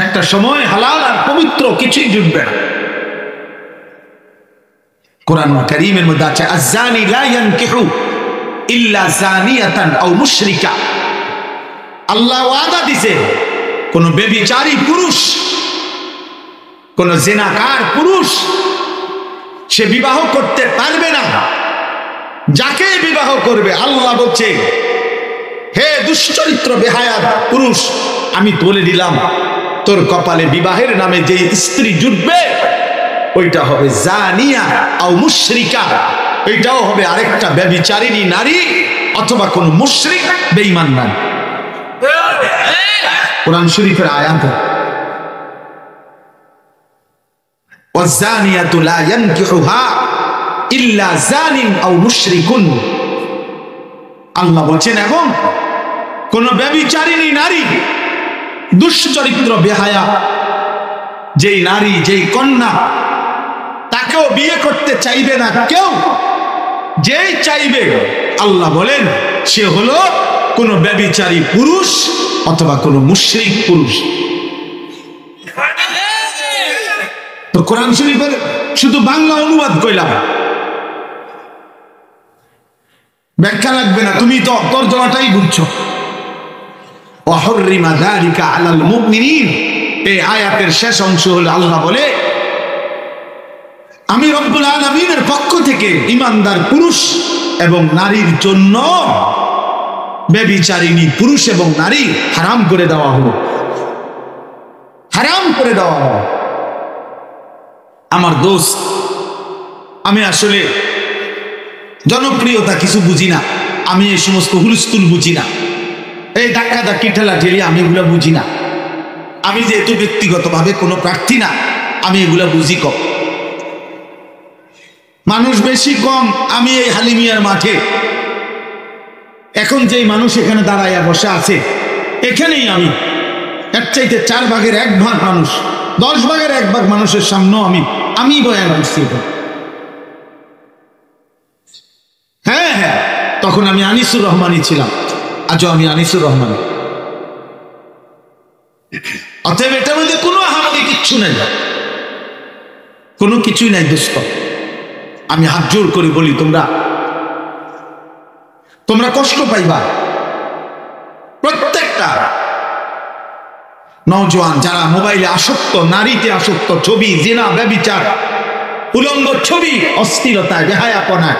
একটা সময় হালাল আর পবিত্র কিছুই জুটবে না। কোরআন কারীমের মধ্যে আছে আয-যানি লা ইয়ানকিহু ইল্লা যানিয়াতান আও মুশরিকা। আল্লাহ ওয়াদা দিছে কোন ব্যভিচারী পুরুষ, কোন জিনাকার পুরুষ সে বিবাহ করতে পারবে না। যাকে বিবাহ করবে আল্লাহ বলছে, হে দুশ্চরিত্র বেহায়া পুরুষ, আমি বলে দিলাম তোর কপালে বিবাহের নামে যে স্ত্রী জুটবে ওইটা হবে জানিয়া আও মুশরিকা, ওইটাও হবে আরেকটা ব্যভিচারিণী নারী অথবা কোন মুশরিক বেঈমান নারী। কোরআন শরীফের আয়াত। ওয়াযানিয়াতু লা ইয়ানকিহুহা ইল্লা জানিন আও মুশরিকুন। আল্লাহ বলেন এবং কোন ব্যভিচারিণী নারী, দুশ্চরিত্র বেহায়া যেই নারী, যেই কন্যা, তাকেও বিয়ে করতে চাইবে না কেউ। যেই চাইবে আল্লাহ বলেন সে হলো কোন ব্যভিচারী পুরুষ অথবা কোন মুশরিক পুরুষ। তো কোরআন শরীফের শুধু বাংলা অনুবাদ কইলাম, ব্যাখ্যা লাগবে না, তুমি তো তর্জমাটাই বুঝছো। ওয়াহুররিমা যালিকা আলাল মুমিনিন, এই আয়াতের শেষ অংশ হলো আল্লাহ বলে আমি রব্বুল আলামিনের পক্ষ থেকে ঈমানদার পুরুষ এবং নারীর জন্য ব্যভিচারিণী পুরুষ এবং নারী হারাম করে দেওয়া হলো, হারাম করে দেওয়া হলো। আমার দোস্ত, আমি আসলে জনপ্রিয়তা কিছু বুঝি না, আমি এই সমস্ত হুলস্থুল বুঝি না, এই ধাক্কা ধাক্কি ঠেলা ঠেলি আমি এগুলো বুঝি না। আমি যেহেতু ব্যক্তিগতভাবে কোনো প্রার্থী না, আমি এগুলা বুঝি কম। মানুষ বেশি কম, আমি এই হালিমিয়ার মাঠে এখন যেই মানুষ এখানে দাঁড়াইয়া বসে আছে, এখানেই আমি এর চাইতে 4 ভাগের 1 ভাগ মানুষ, 10 ভাগের 1 ভাগ মানুষের সামনেও আমি বয়ান করছি। হ্যাঁ হ্যাঁ, তখন আমি আনিসুর রহমানই ছিলাম, আজও আমি আনিসুর রহমান। অতএব এটার মধ্যে কোনো আহামরি কিচ্ছু নাই, কোনো কিছুই নাই দোস্ত। আমি হাত জোর করে বলি, তোমরা কষ্ট পাইবা। প্রত্যেকটা নওজোয়ান যারা মোবাইলে আসক্ত, নারীতে আসক্ত, ছবি, জিনা, ব্যভিচার, উলঙ্গ ছবি, অস্থিরতায়, বেহায়াপনায়,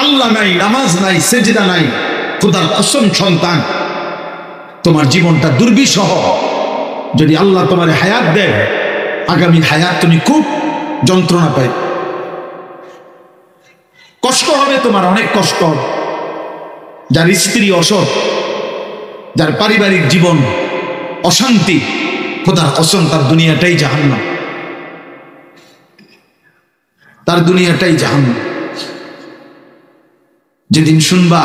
আল্লাহ নাই, নামাজ নাই, সেজদা নাই, খোদার কসম সন্তান, তোমার জীবনটা দুর্বিষহ। যদি আল্লাহ তোমার হায়াত দেয়, আগামী হায়াত তুমি খুব যন্ত্রণা পাই, কষ্ট হবে, তোমার অনেক কষ্ট হবে। যার স্ত্রী অসৎ, যার পারিবারিক জীবন অশান্তি, খোদার কসম তার দুনিয়াটাই জাহান্নাম, তার দুনিয়াটাই জাহান্নাম। যেদিন শুনবা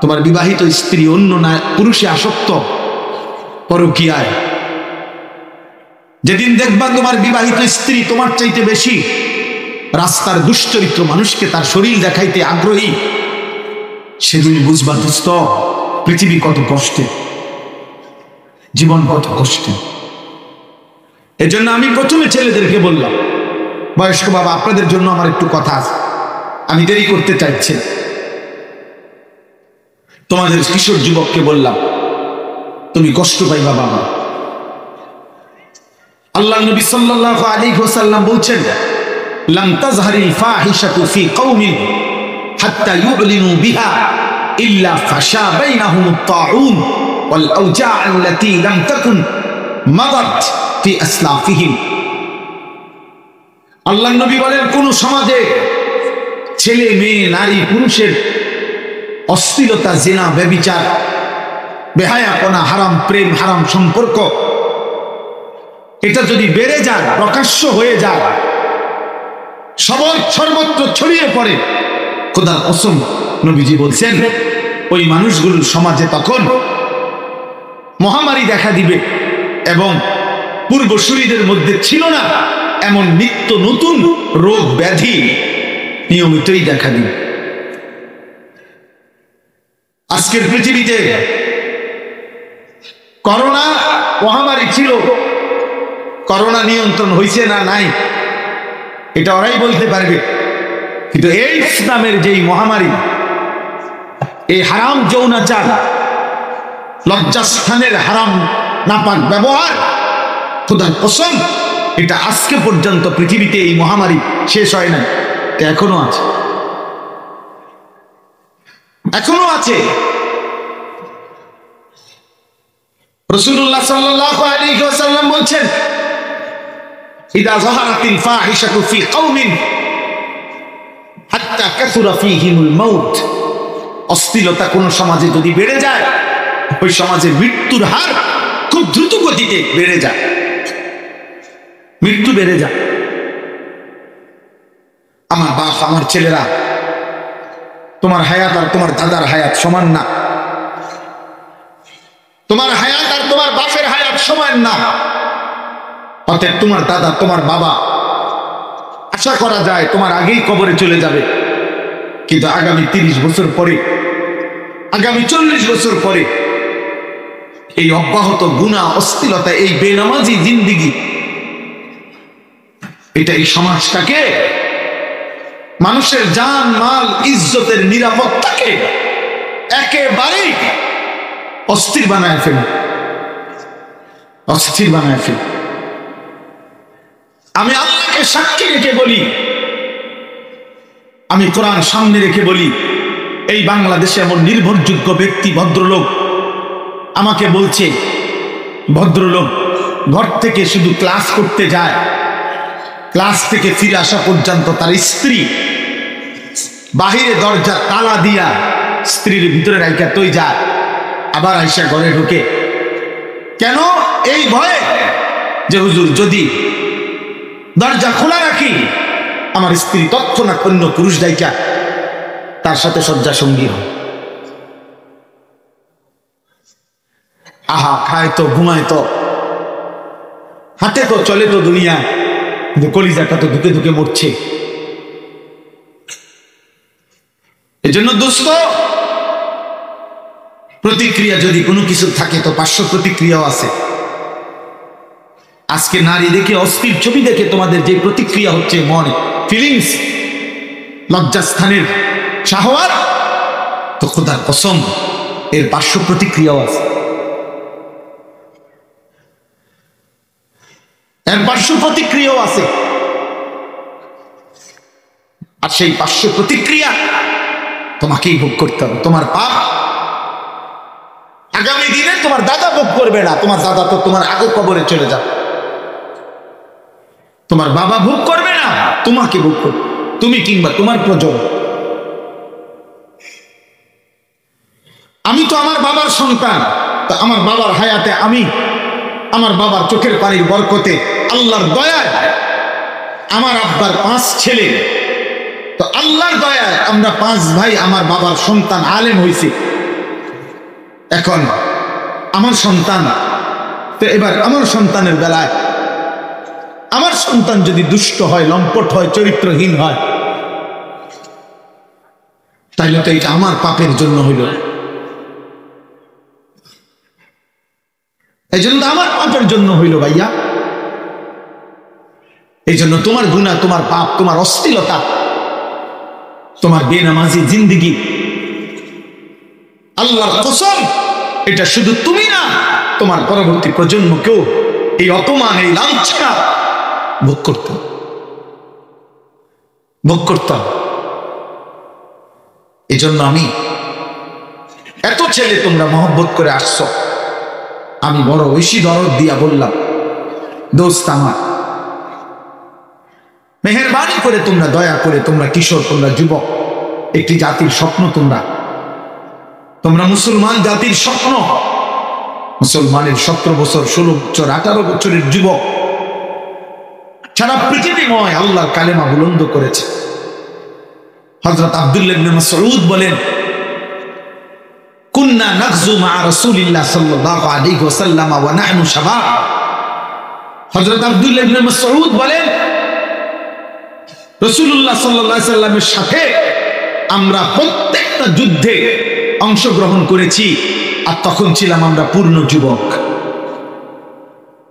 তোমার বিবাহিত স্ত্রী অন্য পুরুষে আসক্ত, পরকীয়ায়, যেদিন দেখবা তোমার বিবাহিত স্ত্রী তোমার চাইতে বেশি রাস্তার দুশ্চরিত্র মানুষকে তার শরীর দেখাইতে আগ্রহী, সেদিন বুঝবা দোস্ত পৃথিবী কত কষ্টে, জীবন কত কষ্টে। এজন্য আমি প্রথমে ছেলেদেরকে বললাম, বয়স্ক বাবা আপনাদের জন্য আমার একটু কথা আছে, আমি দেরি করতে চাইছি। তোমাদের কিশোর যুবককে বললাম, তুমি কষ্ট পাইবা বাবা। আল্লাহ নবী সাল্লাল্লাহু আলাইহি ওয়াসাল্লাম বলছেন, লাম তাজহারিল ফাহিশাতু ফি কওমিন হাত্তা ইউলিনু বিহা ইল্লা ফাশা বাইনাহুমুত তাউন ওয়াল আওজা আল্লাতী লাম তাকুন মাদাত ফি আসলাফিহিম। আল্লাহ নবী বলেন, কোন সমাজে ছেলে মেয়ে নারী পুরুষের অশ্লীলতা, জিনা, ব্যভিচার, বেহায়াপনা, হারাম প্রেম, হারাম সম্পর্ক, এটা যদি বেড়ে যায়, প্রকাশ্য হয়ে যায়, সর্বত্র ছড়িয়ে পড়ে, খোদার কসম নবীজি বলছেন ওই মানুষগুলোর সমাজে তখন মহামারী দেখা দিবে এবং পূর্বসূরীদের মধ্যে ছিল না এমন নিত্য নতুন রোগ ব্যাধি নিয়মিতই দেখা দিবে। আজকের পৃথিবীতে করোনা মহামারী ছিল করোনা নিয়ন্ত্রণ হয়েছে না নাই এটা ওরাই বলতে পারবে, কিন্তু এইডস নামের যেই মহামারী, এই হারাম যৌনাচার, লজ্জাস্থানের হারাম নাপাক ব্যবহার, খোদার কসম এটা আজকে পর্যন্ত পৃথিবীতে এই মহামারী শেষ হয় না, এখনো আছে, এখনো আছে। রাসূলুল্লাহ সাল্লাল্লাহু আলাইহি ওয়াসাল্লাম বলছেন, ইদা যাহারাতিল ফাহিশাতু ফি কওমিন হাত্তা কাসুরা ফীহিমুল মাউত, অশ্লীলতা কোন সমাজে যদি বেড়ে যায়, ওই সমাজে মৃত্যুর হার খুব দ্রুত গতিতে বেড়ে যায়, মৃত্যু বেড়ে যায়। আমার বাপ, আমার ছেলেরা, তোমার হায়াত আর তোমার দাদার হায়াত সমান না, তোমার হায়াত আর তোমার বাপের হায়াত সমান না। অতএব তোমার দাদা, তোমার বাবা আশা করা যায় তোমার আগেই কবরে চলে যাবে, কিন্তু আগামী 30 বছর পরে, আগামী 40 বছর পরে এই অব্যাহত গুনাহ, অশ্লীলতা, এই বেনামাজি জিন্দেগি, এটা এই সমাজটাকে, মানুষের জান মাল ইজ্জতের নিরাপত্তাকে একেবারেই অস্থির বানায় ফেলে, অস্থির বানায় ফেলে। আমি আল্লাহকে সাক্ষী রেখে বলি, আমি কোরআন সামনে রেখে বলি, এই বাংলাদেশে এমন নির্ভরযোগ্য ব্যক্তি, ভদ্রলোক আমাকে বলছে, ভদ্রলোক ঘর থেকে শুধু ক্লাস করতে যায়, ক্লাস থেকে ফিরে আসা পর্যন্ত তার স্ত্রী বাহিরে দরজা তালা দিয়া স্ত্রীর ভিতরে রাইখা তুই যায়, আবার আইসা ঘরে ঢুকে। কেন? এই ভয়ে যে হুজুর যদি দরজা খোলা রাখি, আমার স্ত্রী তৎক্ষণাৎ অন্য পুরুষ ডাইকা তার সাথে শয্যা সঙ্গী হয়। আহা, খায় তো, ঘুমায় তো, হাঁটে তো, চলে তো দুনিয়া, কিন্তু কলিজাটা তো ধুকে ধুকে মরছে। এজন্য দোস্ত, প্রতিক্রিয়া যদি কোনো কিছু থাকে তো পার্শ্ব প্রতিক্রিয়াও আছে। আজকে নারী দেখে, অস্থির ছবি দেখে তোমাদের যে প্রতিক্রিয়া হচ্ছে, মনে ফিলিংস, লজ্জাস্থানের শাহওয়াত, তো খোদার কসম এর পার্শ্ব প্রতিক্রিয়াও আছে, এর পার্শ্ব প্রতিক্রিয়াও আছে। আর সেই পার্শ্ব প্রতিক্রিয়া তোমাকেই ভোগ করতে হবে। তোমার পাপ আগামী দিনে তোমার দাদা ভোগ করবে না, তোমার দাদা তো তোমার আগে কবরে চলে যাবে। তোমার বাবা ভোগ করবে না, তোমাকে ভোগ করবে, তুমি কিংবা তোমার প্রজন্ম। আমি তো আমার বাবার সন্তান, তো আমার বাবার হায়াতে আমি, আমার বাবার চোখের পানির বরকতে, আল্লাহর দয়ায় আমার আব্বার 5 ছেলে, তো আল্লাহর দয়ায় আমরা 5 ভাই আমার বাবার সন্তান আলেম হয়েছি। এখন আমার সন্তান, তো এবার আমার সন্তানের বেলায়, আমার সন্তান যদি দুষ্ট হয়, লম্পট হয়, চরিত্রহীন হয়, তাইলে তো এটা আমার পাপের জন্য হইল, এই জন্য আমার পাপের জন্য হইল ভাইয়া। এই জন্য তোমার গুনাহ, তোমার পাপ, তোমার অশ্লীলতা, তোমার বেনামাজি জিন্দেগি, আল্লাহর কসম এটা শুধু তুমি না, তোমার পরবর্তী প্রজন্মকেও এই অপমান, এই লাঞ্ছনা ভোগ করতাম, ভোগ করতাম। এই জন্য আমি, এত ছেলে তোমরা মহব্বত করে আসছো, আমি বড় বেশি দরদ দিয়া বললাম, দোস্ত আমার, মেহেরবানি করে তোমরা, দয়া করে, তোমরা কিশোর, তোমরা যুবক, একটি জাতির স্বপ্ন, তোমরা মুসলমান জাতির স্বপ্ন, মুসলমানের 17 বছর, 16 বছর, 18 বছরের যুবক সারা পৃথিবীময় আল্লাহর কালেমা বুলন্দ করেছে। হযরত আব্দুল্লাহ ইবনে মাসউদ বলেন, কুন্না নাগজু মা রাসূলিল্লাহ সাল্লাল্লাহু আলাইহি ওয়াসাল্লাম ওয়া নাহনু শাবাব। হযরত আব্দুল্লাহ ইবনে মাসউদ বলেন, রাসূলুল্লাহ সাল্লাল্লাহু আলাইহি ওয়াসাল্লামের সাথে আমরা প্রত্যেকটা যুদ্ধে অংশগ্রহণ করেছি, আর তখন ছিলাম আমরা পূর্ণ যুবক।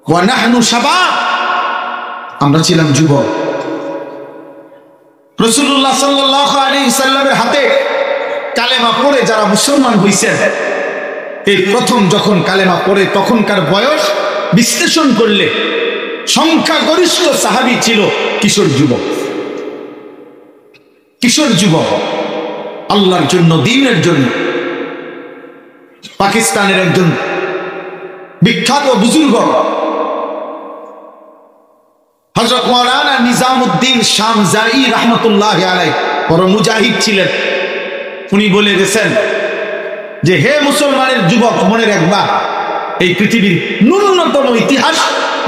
ওয়া নাহনু শাবাব, আমরা ছিলাম যুবক। রাসূলুল্লাহ সাল্লাল্লাহু আলাইহি সাল্লামের হাতে কালেমা পড়ে যারা মুসলমান হইছেন, এই প্রথম যখন কালেমা পড়ে তখনকার বয়স বিশ্লেষণ করলে সংখ্যাগরিষ্ঠ সাহাবী ছিল কিশোর যুবক। কিশোর যুবক আল্লাহর জন্য, দ্বীনের জন্য। পাকিস্তানের একজন বিখ্যাত বুজুর্গ হযরত মাওলানা নিজামউদ্দিন শামজাই রাহমাতুল্লাহি আলাইহি বড় মুজাহিদ ছিলেন। উনি বলে গেছেন যে, হে মুসলমানের যুবক, মনে রাখবা এই পৃথিবীর ন্যূনতম ইতিহাস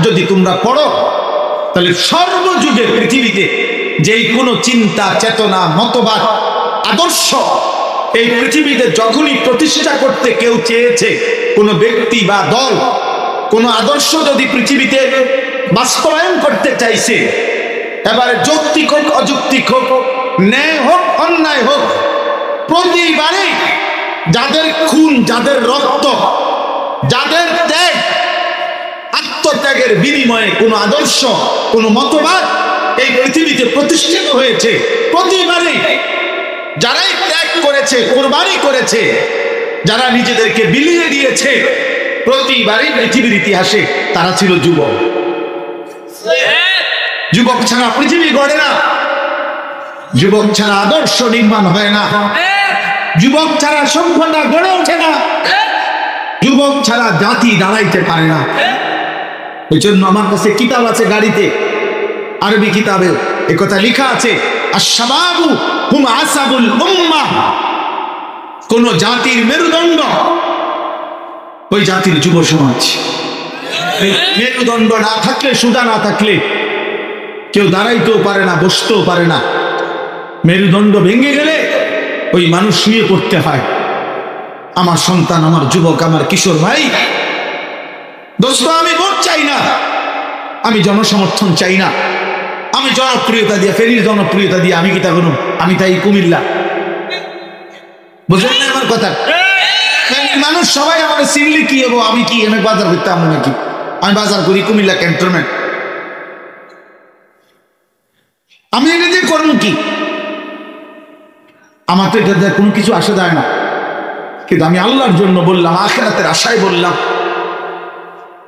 যদি তোমরা পড়ো, তাহলে সর্বযুগে পৃথিবীতে যেই কোনো চিন্তা, চেতনা, মতবাদ, আদর্শ এই পৃথিবীতে যখনই প্রতিষ্ঠা করতে কেউ চেয়েছে, কোনো ব্যক্তি বা দল কোনো আদর্শ যদি পৃথিবীতে বাস্তবায়ন করতে চাইছে, এবারে যৌক্তিক হোক, অযৌক্তিক হোক, ন্যায় হোক, অন্যায় হোক, প্রতিবারে যাদের খুন, যাদের রক্ত, যাদের ত্যাগ, আত্মত্যাগের বিনিময়ে কোন আদর্শ, কোন মতবাদ এই পৃথিবীতে প্রতিষ্ঠিত হয়েছে, প্রতিবারে যারাই ত্যাগ করেছে, কোরবানি করেছে, যারা নিজেদেরকে বিলিয়ে দিয়েছে, প্রতিবারই পৃথিবীর ইতিহাসে তারা ছিল যুবক। যুবক ছাড়া পৃথিবী গড়ে না, যুবক ছাড়া আদর্শ নির্মাণ হয় না, যুবক ছাড়া সভ্যতা গড়ে ওঠে না, যুবক ছাড়া জাতি দাঁড়াইতে পারে না। ওই জন্য আমার কাছে কিতাব আছে গাড়িতে, আরবি কিতাবে একথা লেখা আছে, আশ-শাবাবু হুম আসাবুল উম্মাহ। কোন জাতির মেরুদণ্ড ওই জাতির যুব সমাজ। মেরুদণ্ড না থাকলে, সুদা না থাকলে কেউ দাঁড়াইতেও পারে না, বসতেও পারে না। মেরুদণ্ড ভেঙে গেলে ওই মানুষ শুয়ে পড়তে হয়। আমার সন্তান, আমার যুবক, আমার কিশোর ভাই, দোস্ত, আমি ভোট চাই না, আমি জনসমর্থন চাই না, আমি জনপ্রিয়তা দিয়ে, ফেরির জনপ্রিয়তা দিয়ে আমি কি তা কোনো, আমি তাই কুমিল্লা, বুঝলেন না আমার কথা? মানুষ সবাই আমার চিনলে কি হবো, আমি কি এনে বাজার করতে আমি নাকি? আমি বাজার করি কুমিল্লা ক্যান্টনমেন্ট, আমি এটা দিয়ে করবো কি? আমার তো এটা কোনো কিছু আসে যায় না, কিন্তু আমি আল্লাহর জন্য বললাম, আখিরাতের আশায় বললাম,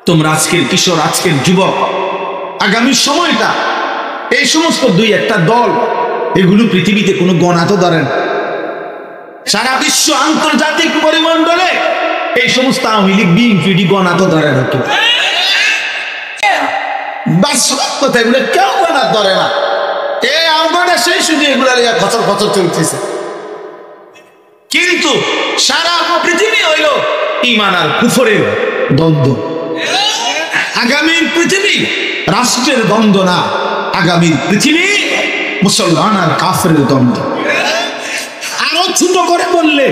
তোমরা আজকের কিশোর, আজকের যুবক, আগামী সময়টা এই সমস্ত দুই একটা দল, এগুলো পৃথিবীতে কোনো গণা তো ধরেন। সারা বিশ্ব আন্তর্জাতিক পরিমণ্ডলে এই সমস্ত আওয়ামী লীগ, বিএনপি গণা তো ধরে না, বাস্তবতা এগুলো কেউ গণা ধরে না। এই আমরা সেই শুধু এগুলা খচর খচর চলতেছে, কিন্তু সারা পৃথিবী হইল ঈমান আর কুফরের দ্বন্দ্ব। আগামীর পৃথিবী রাষ্ট্রের দ্বন্দ্ব না, আগামীর পৃথিবী মুসলমান আর কাফেরের দ্বন্দ্ব। আরো ছোট করে বললে,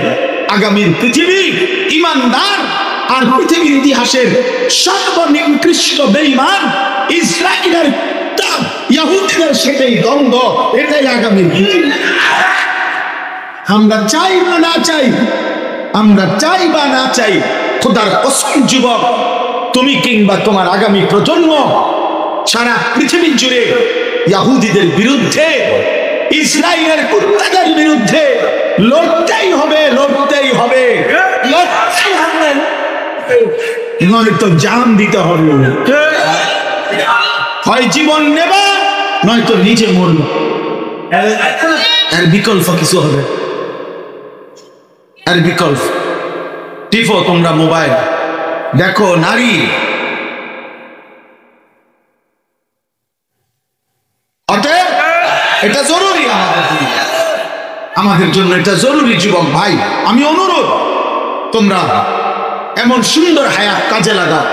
আগামীর পৃথিবী ঈমানদার আর পৃথিবীর ইতিহাসের সর্বনিকৃষ্ট বেঈমান ইসরায়েলের ইহুদিদের সাথে দ্বন্দ্ব, এটাই আগামীর পৃথিবী। আমরা চাই বা না চাই, আমরা চাই বা না চাই, খোদার কসম যুবক, তুমি কিংবা তোমার আগামী প্রজন্ম সারা পৃথিবী জুড়ে ইহুদিদের বিরুদ্ধে, ইসরায়েলের কুত্তাদের বিরুদ্ধে লড়তেই হবে, লড়তেই হবে, লড়তেই হবে, নয়তো জান দিতে হবে। হয় জীবন নেবা, নয়তো নিজে মরবে, এর বিকল্প কিছু হবে, এর বিকল্প। টিপো তোমরা মোবাইল, দেখো নারী, অতএব এটা জরুরি আমাদের জন্য, এটা জরুরি। যুবক ভাই, আমি অনুরোধ, তোমরা এমন সুন্দর হায়াত কাজে লাগাও।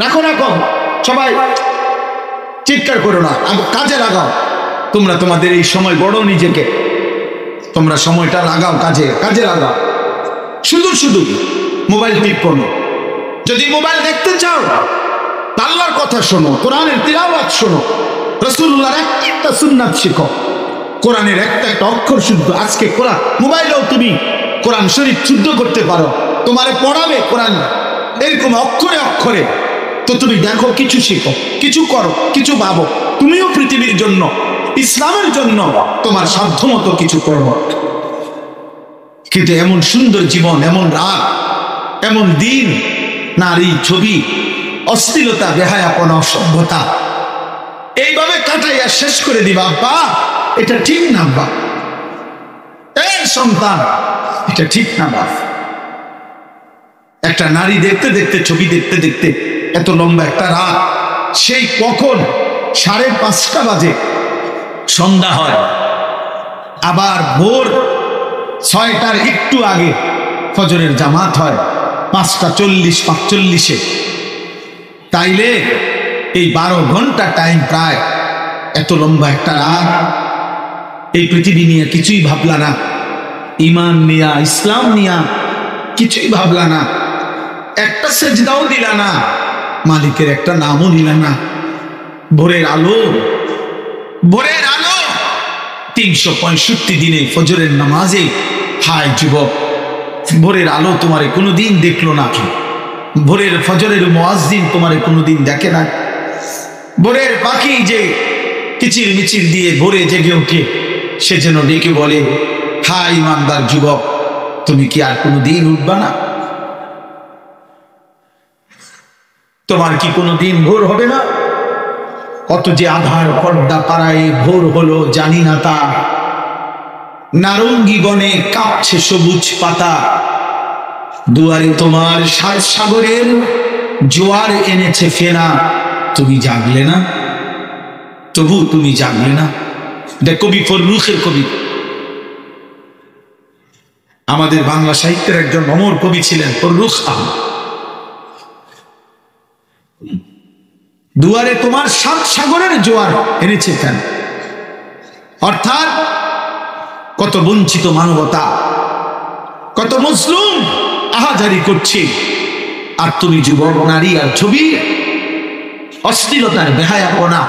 রাখো রাখো, সবাই চিৎকার করো না, কাজে লাগাও। তোমরা তোমাদের এই সময় বড়, নিজেকে তোমরা সময়টা লাগাও কাজে, কাজে লাগাও। শুধু শুধু মোবাইল টিপো না। যদি মোবাইল দেখতে চাও, আল্লাহর কথা শোনো, কোরআনের তিলাওয়াত শোনো, রাসূলুল্লাহর একটা সুন্নাত শিখো, কোরআনের একটা একটা অক্ষর শুদ্ধ। আজকে কোরআন মোবাইলেও তুমি কোরআন শরীফ শুদ্ধ করতে পারো, তোমারে পড়াবে কোরআন এরকম অক্ষরে অক্ষরে। তো তুমি দেখো, কিছু শিখো, কিছু করো, কিছু ভাবো, তুমিও পৃথিবীর জন্য, ইসলামের জন্য তোমার সাধ্যমতো কিছু করো। কিন্তু এমন সুন্দর জীবন, এমন রাত, এমন দিন, নারী, ছবি, অশ্লীলতা, বেহায়াপনা, অসভ্যতা, এইভাবে কাটাইয়া শেষ করে দিবা। আব্বা এটা ঠিক না, আব্বা এই সন্তান এটা ঠিক না। বাপ, একটা নারী দেখতে দেখতে, ছবি দেখতে দেখতে এত লম্বা একটা রাত, সেই কখন 5:30 বাজে সন্ধ্যা হয়, আবার ভোর 6টার একটু আগে ফজরের জামাত হয় 5:40-45-এ। তাইলে এই 12 ঘন্টা টাইম, প্রায় এত লম্বা একটা রাত, এই পৃথিবী নিয়ে কিছুই ভাবলা না, ইমান নিয়া, ইসলাম নিয়া কিছুই ভাবলা না, একটা সেজদাও দিলা না, মালিকের একটা নামও নিলা না। ভোরের আলো, ভোরের আলো 365 দিনে ফজরের নামাজে। হায় যুবক, ভোরের আলো তোমারে কোনোদিন দেখলো না কি? ভোরের ফজরের মুয়াজ্জিন তোমারে কোনোদিন দেখে না? ভোরের পাখি যে কিচির মিচির দিয়ে ভোরে জেগে ওঠে, সে যেন ডেকে বলে, হায় ইমানদার যুবক, তুমি কি আর কোনোদিন উঠবা না? তোমার কি কোনোদিন ভোর হবে না? কত যে আধার পর্দা পাড়ায় ভোর হলো জানি না তা, নারঙ্গী বনে কাঁপছে সবুজ পাতা, দুয়ারে তোমার 7 সাগরের জোয়ার এনেছে ফেনা, তুমি জাগলে না? তবু তুমি জাগলে না? এটা কবি ফররুখের কবি। আমাদের বাংলা সাহিত্যের একজন অমর কবি ছিলেন ফররুখ আহমদ। দুয়ারে তোমার 7 সাগরের জোয়ার এনেছে কেন? অর্থাৎ কত বঞ্চিত মানবতা, কত মুসলিম আহাজারি করছে, আর তুমি যুবক, নারী আর ছবি, অশ্লীলতার বেহায়াপনা,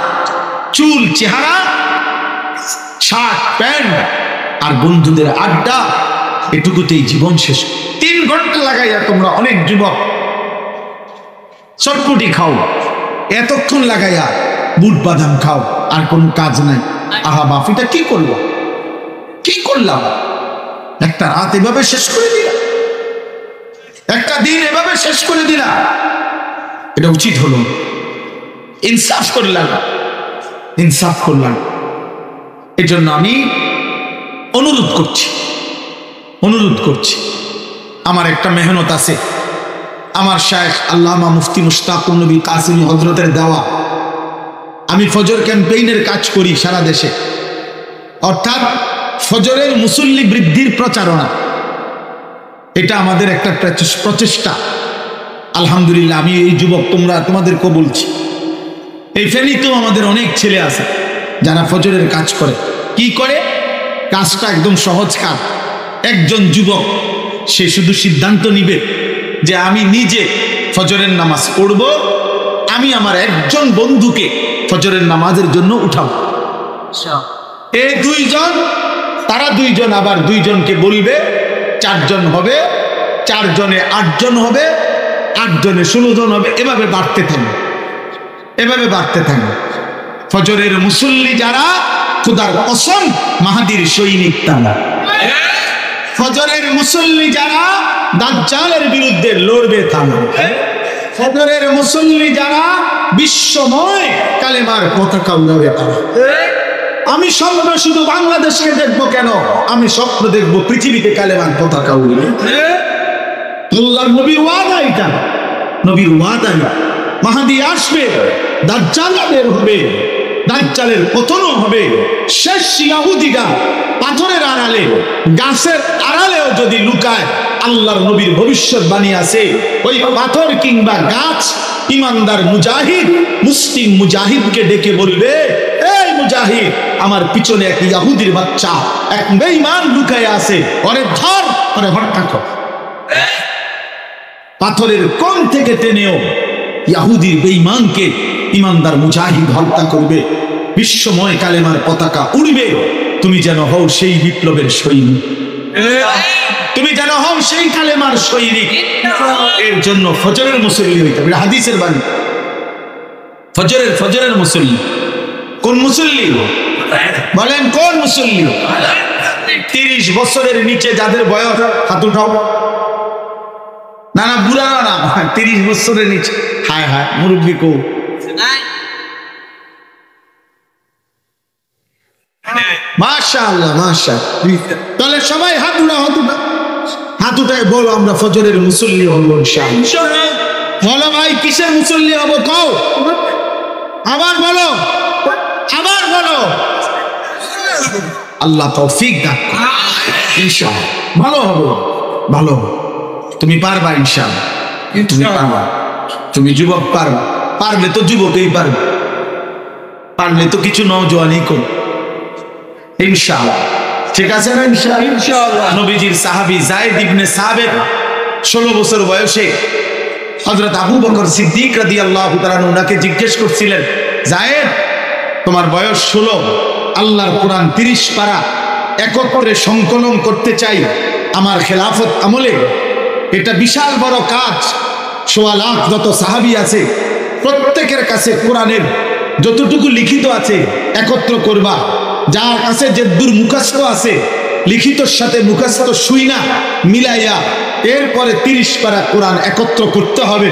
চুল, চেহারা, শার্ট প্যান্ট আর বন্ধুদের আড্ডা, এটুকুতেই জীবন শেষ। 3 ঘন্টা লাগাইয়া তোমরা অনেক যুবক চটপটি খাও, এতক্ষণ লাগাইয়া বুট বাদাম খাও, আর কোনো কাজ নাই। আহা বাপ, এটা কি করলো, কি করলাম? একটা রাত এভাবে শেষ করে দিলাম, একটা দিন এভাবে শেষ করে দিলাম, এটা উচিত হলো? ইনসাফ করলাম, ইনসাফ করলাম। এই জন্য আমি অনুরোধ করছি, আমার একটা মেহনত আছে, আমার শায়েখ আল্লামা মুফতি মুশতাকুর নবী কাসিমি হযরতের দেওয়া। আমি ফজর ক্যাম্পেইনের কাজ করি সারা দেশে, অর্থাৎ ফজরের মুসল্লি বৃদ্ধির প্রচারণা, এটা আমাদের একটা প্রচেষ্টা। আলহামদুলিল্লাহ, আমি এই যুবক, তোমাদেরকে বলছি, এই ফেনীতেও আমাদের অনেক ছেলে আছে যারা ফজরের কাজ করে। কি করে? কাজটা একদম সহজ কাজ। একজন যুবক সে শুধু সিদ্ধান্ত নিবে যে আমি নিজে ফজরের নামাজ পড়ব, আমি আমার একজন বন্ধুকে ফজরের নামাজের জন্য উঠাবো। এই 2 জন, তারা 2 জন আবার 2 জনকে বলবে, 4 জন হবে, 4 জনে 8 জন হবে, 8 জনে 16 জন হবে, এভাবে বাড়তে থাকবে, এভাবে বাড়তে থাকবে। ফজরের মুসল্লি যারা, খুদার কসম মাহাদির সৈনিক তারা। ফজরের মুসল্লি যারা, দাজ্জালের বিরুদ্ধে লড়বে তারা। ফজরের মুসল্লি যারা, বিশ্বময় কালেমার পতাকা উড়াবে তারা। আমি স্বপ্ন শুধু বাংলাদেশকে দেখবো কেন, আমি স্বপ্ন দেখবো পৃথিবীতে কালেমার পতাকা উড়বে। আল্লাহর নবীর ওয়াদা এটা, নবীর ওয়াদা। মাহদী আসবে, দাজ্জাল বের হবে, দাজ্জালের পতনও হবে। শেষ ইহুদিরা পাথরের আড়ালে, গাছের আড়ালেও যদি লুকায়, আল্লাহর নবীর ভবিষ্যৎবাণী আছে, ওই পাথর কিংবা গাছ ইমানদার মুজাহিদ, মুসলিম মুজাহিদকে ডেকে বলবে, এই মুজাহিদ, আমার পিছনে এক ইহুদির বাচ্চা, এক বেঈমান লুকায় আছে, ওরে ধর, ওরে হত্যা কর। পাথরের কোণ থেকে টেনেও ইহুদির বেঈমানকে ইমানদার মুজাহিদ হত্যা করবে। বিশ্বময় কালেমার পতাকা উড়বে। তুমি যেন হও সেই বিপ্লবের সৈনিক, তুমি যেন হও সেই কালেমার সৈনিক। এর জন্য ফজরের মুসল্লি হইতে হবে, হাদিসের বাণী। ফজরের মুসল্লি। কোন মুসল্লি বলেন? কোন মুসল্লি? 30 বছরের নিচে যাদের বয়স, হাত উঠাও। না না, বুড়া না, 30 বছরের নিচে। হায় হায়, মুরব্বী কো? মাশাআল্লাহ মাশাআল্লাহ। তাহলে সবাই হাত উঠাও, হাত উঠায় বলো আমরা ফজরের মুসল্লি হব ইনশাআল্লাহ। বলো ভাই, কিসের মুসল্লি হব? কও, আবার বলো, আবার বলো। আল্লাহ তৌফিক দান ইনশাআল্লাহ। ভালো হবে, ভালো হবে। তুমি পারবা ইনশাআল্লাহ, তুমি পারবা। তুমি যুবক পারবা, পারলে তো যুবকই পারবে, পারলে তো কিছু নওজোয়ানই করবে ইনশাআল্লাহ। ঠিক আছে না? ইনশাআল্লাহ। নবীজির সাহাবী যায়েদ ইবনে সাবিত 16 বছর বয়সে হযরত আবু বকর সিদ্দিক রাদিয়াল্লাহু তাআলা ওনাকে জিজ্ঞেস করছিলেন, যায়েদ তোমার বয়স 16, আল্লাহর কোরআন 30 পারা একত্রে সংকলন করতে চাই আমার খেলাফত আমলে। এটা বিশাল বড় কাজ। 1.25 লাখ যত সাহাবী আছে প্রত্যেকের কাছে কোরআনের যতটুকু লিখিত আছে একত্র করবা। যার কাছে যে দূর মুখস্থ আছে, লিখিতর সাথে মুখস্থ শুইনা মিলাইয়া এরপরে 30 পারা কোরআন একত্র করতে হবে।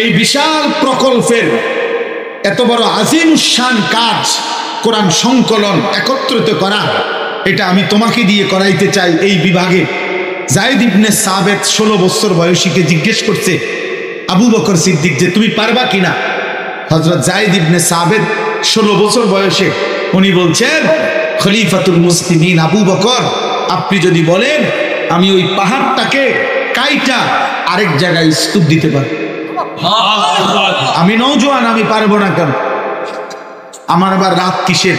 এই বিশাল প্রকল্পের এত বড় আজিমুশান কাজ, কোরআন সংকলন একত্রিত করা, এটা আমি তোমাকে দিয়ে করাইতে চাই এই বিভাগে। যায়েদ ইবনে সাবিত 16 বছর বয়সীকে জিজ্ঞেস করছে আবু বকর সিদ্দিক যে তুমি পারবা কিনা। হযরত যায়েদ ইবনে সাবিত 16 বছর বয়সে উনি বলছেন, খলিফাতুল মুসলিমিন আবু বকর, আপনি যদি বলেন আমি ওই পাহাড়টাকে কাইটা আরেক জায়গায় স্তূপ দিতে পারি। আমি নওজোয়ান, আমি পারবো না কেন? আমার আবার রাত কিসের,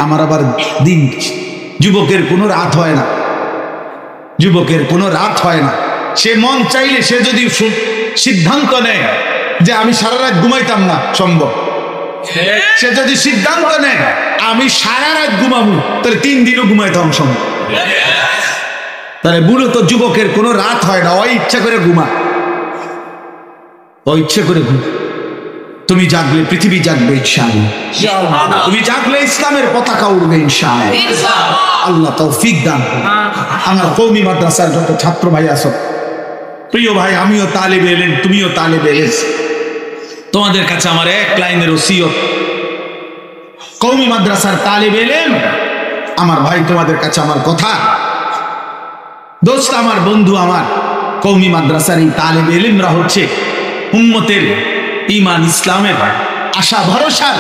আমার আবার দিন কিসের? যুবকের কোনো রাত হয় না, যুবকের কোনো রাত হয় না। সে মন চাইলে, সে যদি সিদ্ধান্ত নেয় যে আমি সারা রাত ঘুমাইতাম না, সম্ভব। সে যদি সিদ্ধান্ত নেয় আমি সারা রাত ঘুমাবো, তাহলে 3 দিনও ঘুমাইতাম সম্ভব। তাহলে মূলত যুবকের কোনো রাত হয় না, ওই ইচ্ছা করে ঘুমা, ওই ইচ্ছা করে ঘুমা। তুমি জাগলে পৃথিবী জাগবে ইনশাআল্লাহ। তুমি জাগলে ইসলামের পতাকা উড়বে ইনশাআল্লাহ। আল্লাহ তৌফিক দান। আমার কওমি মাদ্রাসার যত ছাত্র ভাই আছো, প্রিয় ভাই, আমিও তালিবে ইলম, তুমিও তালিবে ইলম, তোমাদের কাছে আমার এক লাইনের ওসিয়ত। কওমি মাদ্রাসার তালিবে ইলম আমার ভাই, তোমাদের কাছে আমার কথা, দোস্ত আমার, বন্ধু আমার, কওমি মাদ্রাসার এই তালিবে ইলমরা হচ্ছে উম্মতের ঈমান ইসলামের আশা ভরসার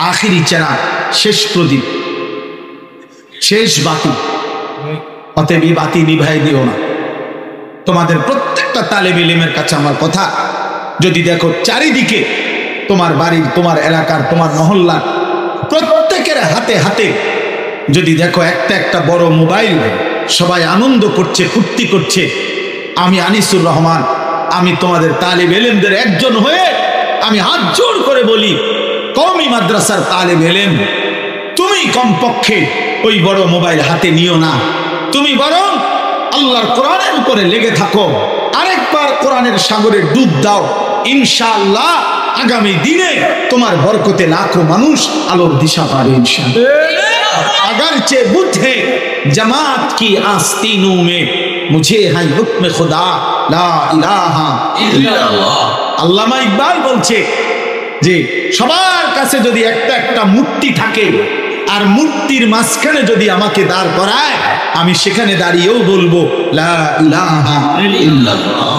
আখিরি চেরাগ, শেষ প্রদীপ, শেষ বাতি। অতএব এই বাতি নিভাই দিও না। তোমাদের প্রত্যেকটা তালেব ইলমের কাছে আমার কথা, যদি দেখো চারিদিকে তোমার বাড়ির, তোমার এলাকার, তোমার মহল্লার প্রত্যেকের হাতে হাতে যদি দেখো একটা একটা বড় মোবাইল, সবাই আনন্দ করছে, ফুর্তি করছে, আমি আনিসুর রহমান, আমি তোমাদের তালেব ইলমদের একজন হয়ে আমি হাত জোড় করে বলি, কওমি মাদ্রাসার তালেব ইলম, তুমি কমপক্ষে ওই বড় মোবাইল হাতে নিও না। তুমি বরং আল্লাহর কোরআনের উপরে লেগে থাকো, আরেকবার কোরআনের সাগরে ডুব দাও। ইনশাআল্লাহ আগামী দিনে তোমার বরকতে লাখো মানুষ আলোর দিশা পাবে ইনশাআল্লাহ। अगरचे बुत है जमात की आस्तीनों में, मुझे है हुक्म खुदा ला इलाहा इल्लल्लाह। আল্লামা ইকবাল বলছে যে সবার কাছে যদি একটা একটা মূর্তি থাকে, আর মূর্তির মাঝখানে যদি আমাকে দাঁড় করায়, আমি সেখানে দাঁড়িয়েও বলবো লা ইলাহা ইল্লাল্লাহ।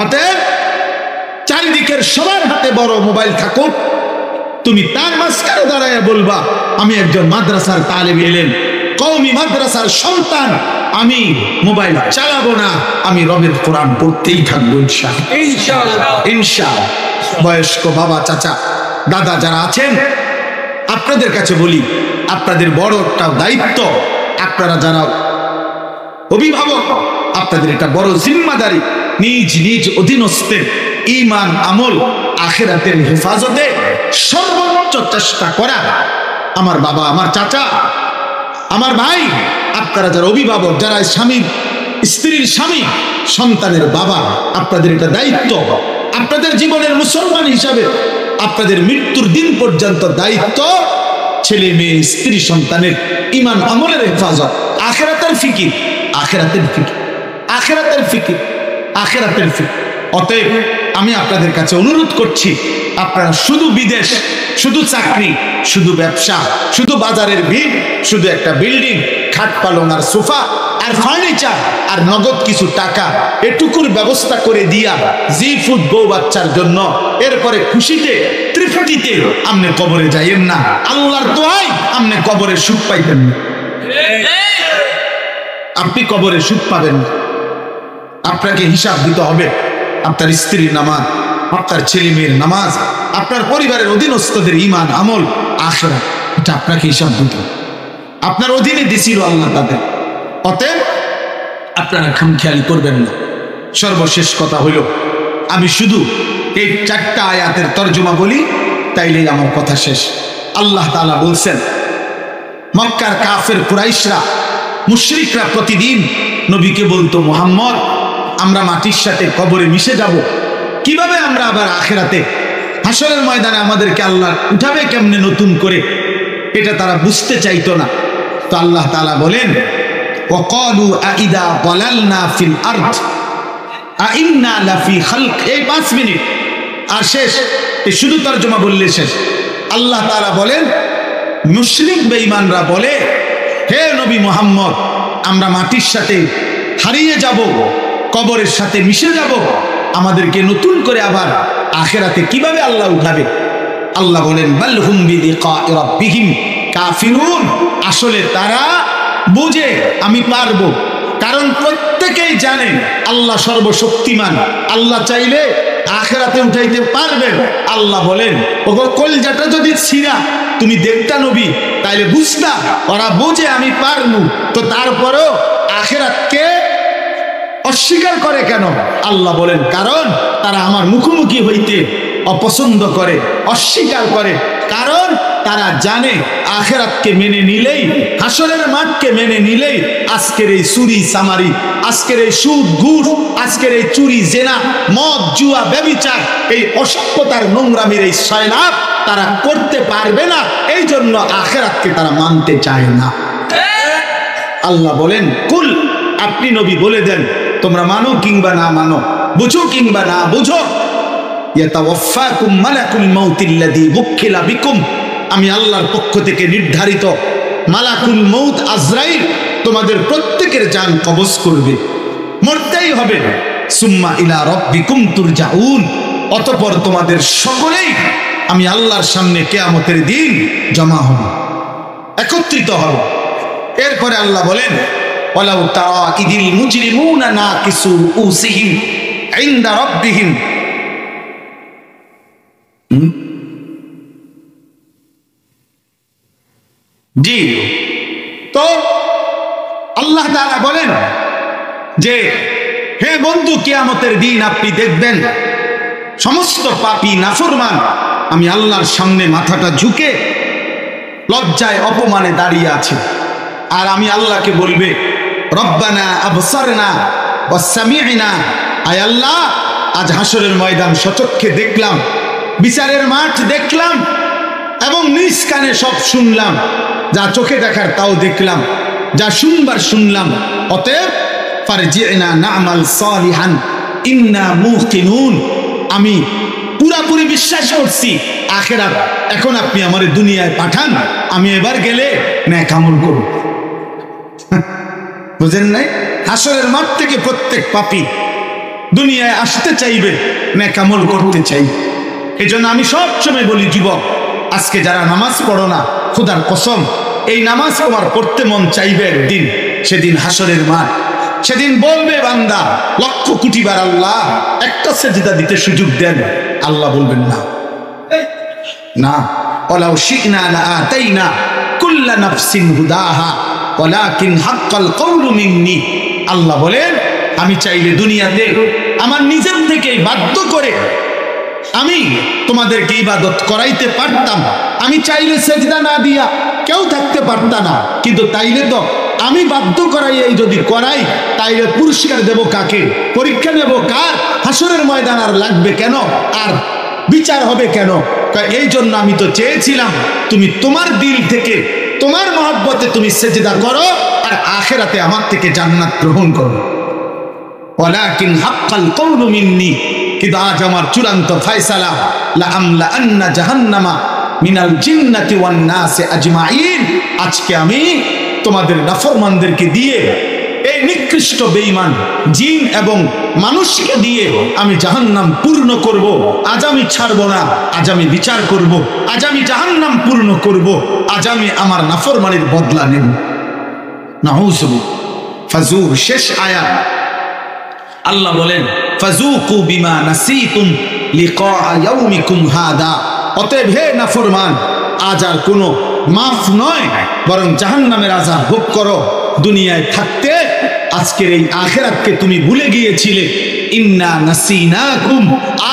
অতএব চারিদিকের সবার হাতে বড় মোবাইল থাকুক, তুমি তার মাঝখানে দাঁড়ায় বলবা আমি একজন মাদ্রাসার তালেব ইলম, কওমি মাদ্রাসার সন্তান, আমি মোবাইল চালাবো না, আমি রবের কোরআন পড়তেই থাকবো ইনশাআল্লাহ ইনশাআল্লাহ। বয়স্ক বাবা, চাচা, দাদা যারা আছেন, আপনাদের কাছে বলি, আপনাদের বড় একটা দায়িত্ব, আপনারা যারা অভিভাবক, আপনাদের এটা বড় জিম্মাদারি, নিজ নিজ অধীনস্থের ঈমান, আমল, আখিরাতের হেফাজতে সর্বোচ্চ চেষ্টা করা। আমার বাবা, আমার চাচা, আমার ভাই, আপনারা যারা অভিভাবক, যারা স্বামীর, স্ত্রীর স্বামী, সন্তানের বাবা, আপনাদের এটা দায়িত্ব। আপনাদের জীবনের মুসলমান হিসাবে আপনাদের মৃত্যুর দিন পর্যন্ত দায়িত্ব ছেলে মেয়ে স্ত্রী সন্তানের ঈমান আমলের হেফাজত, আখিরাতের ফিকির, আখিরাতের ফিকির, আখিরাতের ফিকির, আখিরাতের ফিকির। অতএব আমি আপনাদের কাছে অনুরোধ করছি, আপনারা শুধু বিদেশ, শুধু চাকরি, শুধু ব্যবসা, শুধু বাজারের ভিড়, শুধু একটা বিল্ডিং, খাট পালং আর সোফা আর ফার্নিচার আর নগদ কিছু টাকা, এটুকুর ব্যবস্থা করে দিয়া জি ফুড বউ বাচ্চার জন্য, এরপরে খুশিতে তৃপ্তিতে আপনি কবরে যাইয়েন না। আল্লাহর দোয়ায় আপনি কবরে সুখ পাইবেন না, আপনি কবরে সুখ পাবেন না। আপনাকে হিসাব দিতে হবে আপনার স্ত্রীর নামাজ, আপনার ছেলে মেয়ের নামাজ, আপনার পরিবারের অধীনস্থদের ঈমান আমল, আখিরাত, এটা আপনাকে হিসাব দিতে হবে। আপনার অধীনে দিছিল আল্লাহ তাদের। অতএব আপনারা খামখেয়ালি করবেন না। সর্বশেষ কথা হইল, আমি শুধু এই 4টা আয়াতের তর্জমা বলি, তাইলেই আমার কথা শেষ। আল্লাহ তাআলা বলছেন, মক্কার কাফের কুরাইশরা, মুশরিকরা প্রতিদিন নবীকে বলতো, মুহাম্মদ, আমরা মাটির সাথে কবরে মিশে যাব, কিভাবে আমরা আবার আখিরাতে হাসরের ময়দানে আমাদেরকে আল্লাহ উঠাবে কেমনে নতুন করে, এটা তারা বুঝতে চাইতো না। তো আল্লাহ তাআলা বলেন, ওয়াকালু আইদা দালালনা ফিল আরদ আইন্না লাফি খালক। এই 5 মিনিট আর শেষ, এই শুধু তরজমা বললে শেষ। আল্লাহ তাআলা বলেন, মুশরিক বেঈমানরা বলে, হে নবী মুহাম্মদ, আমরা মাটির সাথে হারিয়ে যাব, কবরের সাথে মিশে যাব, আমাদেরকে নতুন করে আবার আখিরাতে কিভাবে আল্লাহ উঠাবে? আল্লাহ বলেন, বাল হুম বিলিকাই রাব্বিহিম কাফিরুন। আসলে তারা বুঝে আমি পারবো, কারণ প্রত্যেকেই জানে আল্লাহ সর্বশক্তিমান, আল্লাহ চাইলে আখিরাতে উঠাইতে পারবেন। আল্লাহ বলেন, ওগো কলজাটা যদি ছিঁড়া তুমি দেখতা নবী, তাইলে বুঝতা ওরা বুঝে আমি পারবো, তো তারপরও আখিরাতকে অস্বীকার করে কেন? আল্লাহ বলেন, কারণ তারা আমার মুখোমুখি হইতে অপছন্দ করে, অস্বীকার করে, কারণ তারা জানে আখিরাতকে মেনে নিলেই, হাসরের মাঠকে মেনে নিলেই আজকের এই চুরি চামারি, আজকের এই সুদ ঘুষ, আজকের এই চুরি জেনা, মদ জুয়া ব্যভিচার, এই অসভ্যতার নোংরামির এই সয়লাভ তারা করতে পারবে না। এই জন্য আখিরাতকে তারা মানতে চায় না। আল্লাহ বলেন, কুল, আপনি নবী বলে দেন, তোমরা মানো কিংবা না মানো, বুঝো কিংবা না বুঝো, ইয়াতাওয়াফাকুম মালাকুল মাউতিল্লাযী বুক্কিলা বিকুম, আমি আল্লাহর পক্ষ থেকে নির্ধারিত মালাকুল মউত আজরাইল তোমাদের প্রত্যেকের জান কবজ করবে, মরতেই হবে। সুম্মা ইলা রাব্বিকুম তুরজাউন, অতঃপর তোমাদের সকলেই আমি আল্লাহর সামনে কিয়ামতের দিন জমা হবে, একত্রিত হবে। এরপরে আল্লাহ বলেন, ওয়ালাউ তারা ইদিল মুজরিমুনা নাকিসু রুউসিহিম ইনদা রাব্বিহিম। জি, তো আল্লাহ তাআলা বলেন যে, হে বন্ধু, কিয়ামতের দিন আপনি দেখবেন সমস্ত পাপী নাফরমান আমি আল্লাহর সামনে মাথাটা ঝুঁকে লজ্জায় অপমানে দাঁড়িয়ে আছে, আর আমি আল্লাহকে বলবে, রব্বানা আবসারনা ওয়া সামি'না, আয় আল্লাহ, আজ হাসরের ময়দান সচক্ষে দেখলাম, বিচারের মাঠ দেখলাম, এবং নিজ কানে সব শুনলাম, যা চোখে দেখার তাও দেখলাম, যা শুনবার শুনলাম। অতএব ফারজি'না না'মাল সালিহান ইন্না মুকিনুন, আমি পুরাপুরি বিশ্বাস করছি আখিরাত, এখন আপনি আমারে দুনিয়ায় পাঠান, আমি এবার গেলে নেক আমল করব। বুঝেন নাই? হাসরের মাঠ থেকে প্রত্যেক পাপী দুনিয়ায় আসতে চাইবে, নেক আমল করতে চাই। এজন্য আমি সব সময় বলি, যুবক, আজকে যারা নামাজ পড়ো না, খোদার কসম, এই নামাজ তোমার পড়তে মন চাইবে একদিন, সেদিন হাসরের মাঠ, সেদিন বলবে বান্দা লক্ষ কোটি বার, আল্লাহ একটা সেজদা দিতে সুযোগ দেন, আল্লাহ বলবেন না, না, ওয়ালাউ শি'না লাআতাইনা কুল্লা নাফসিন হুদাহা ওয়ালাকিন হাক্কাল কওলু মিন্নি। আল্লাহ বলেন, আমি চাইলে দুনিয়াতে আমার নিজের থেকে বাধ্য করে আমি তোমাদেরকে ইবাদত করাইতে পারতাম, আমি চাইলে সেজদা না দিয়া কেউ থাকতে পারত না, কিন্তু তাইলে তো আমি বাধ্য করাই, এই যদি করাই তাইলে পুরস্কার দেব কাকে, পরীক্ষা নেব কার? হাসরের ময়দান আর লাগবে কেন? আর বিচার হবে কেন? এই জন্য আমি তো চেয়েছিলাম তুমি তোমার দিল থেকে তোমার মহব্বতে তুমি সেজদা করো আর আখিরাতে আমার থেকে জান্নাত গ্রহণ করো। ওয়ালাকিন হাক্কাল কওলু মিন্নি, কিন্তু আজ আমার চূড়ান্ত ফয়সালা, লা আমলা আন্না জাহান্নামা মিনাল জিন্নাতি ওয়ান নাসি আজমাইন। আজকে আমি তোমাদের নাফরমানদেরকে দিয়ে, এই নিকৃষ্ট বেঈমান জিন এবং মানুষকে দিয়ে আমি জাহান্নাম পূর্ণ করব। আজ আমি ছাড়ব না, আজ আমি বিচার করব, আজ আমি জাহান্নাম পূর্ণ করব, আজ আমি আমার নাফরমানির বদলা নেব। নাউযুবিল্লাহ। ফাজুর শেষ আয়াত আল্লাহ বলেন ফাজুকু বিমা নাসিতুম লিকা ইয়াউমিকুম হাদা। অতএব হে নাফরমান, আজ আর কোনো মাফ নয়, বরং জাহান্নামের আযাব ভোগ করো। দুনিয়ায় থাকতে আজকের এই আখিরাতকে তুমি ভুলে গিয়েছিলে। ইন্না নাসিনাকুম,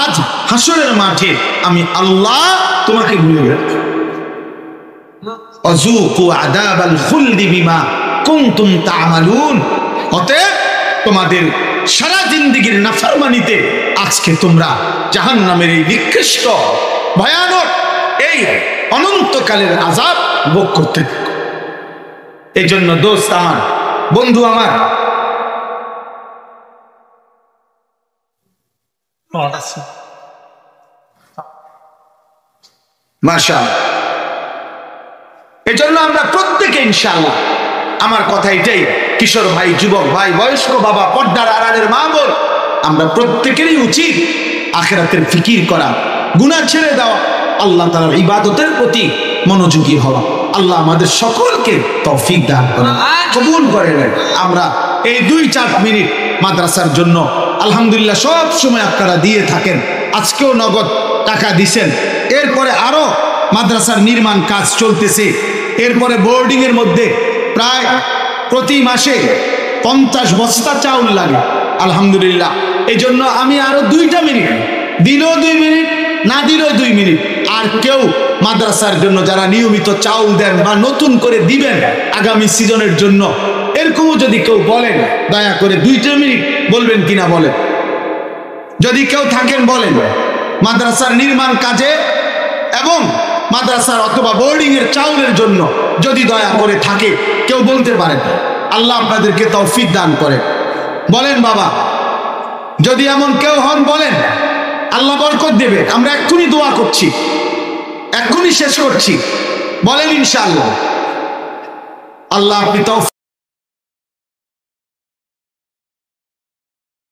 আজ হাসরের মাঠে আমি আল্লাহ তোমাকে ভুলে গেছি। আযুকু আযাবাল খুলদি বিমা কুনতুম তা'মালুন। অতএব তোমাদের সারা জিন্দেগীর নাফরমানিতে আজকে তোমরা জাহান্নামের এই নিকৃষ্ট ভয়ানক এই অনন্তকালের আযাব ভোগ করতে থাকো। এই জন্য দোস্ত আমার, বন্ধু আমার, মাশাআল্লাহ, এই জন্য আমরা প্রত্যেকে ইনশাআল্লাহ, আমার কথা এটাই, কিশোর ভাই, যুবক ভাই, বয়স্ক বাবা, পর্দার আড়ালের মা বোন, আমরা প্রত্যেকেরই উচিত আখিরাতের ফিকির করা, গুনাহ ছেড়ে দেওয়া, আল্লাহ তাআলার ইবাদতের প্রতি মনোযোগী হওয়া। আল্লাহ আমাদের সকলকে তৌফিক দান করেন, কবুল করেন। আমরা এই 2-4 মিনিট মাদ্রাসার জন্য আলহামদুলিল্লাহ সব সময় আপনারা দিয়ে থাকেন, আজকেও নগদ টাকা দিছেন। এরপরে আরো মাদ্রাসার নির্মাণ কাজ চলতেছে, এরপরে বোর্ডিং এর মধ্যে প্রায় প্রতি মাসে 50 বস্তা চাউল লাগে আলহামদুলিল্লাহ। এই জন্য আমি আরো 2টা মিনিট, দিলেও 2 মিনিট, না দিলেও 2 মিনিট, আর কেউ মাদ্রাসার জন্য যারা নিয়মিত চাউল দেন বা নতুন করে দিবেন আগামী সিজনের জন্য, এরকমও যদি কেউ বলেন, দয়া করে 2টা মিনিট বলবেন কিনা বলেন, যদি কেউ থাকেন বলেন। মাদ্রাসার নির্মাণ কাজে এবং মাদ্রাসার অথবা বোর্ডিং এর চাউলের জন্য যদি দয়া করে থাকে কেউ বলতে পারেন, আল্লাহ আপনাদেরকে তৌফিক দান করে। বলেন বাবা, যদি এমন কেউ হন বলেন, আল্লাহ বরকত দেবে। আমরা এক্ষুনি দোয়া করছি, এক্ষুনি শেষ করছি, বলেন ইনশাআল্লাহ। আল্লাহ আপনি তৌফিক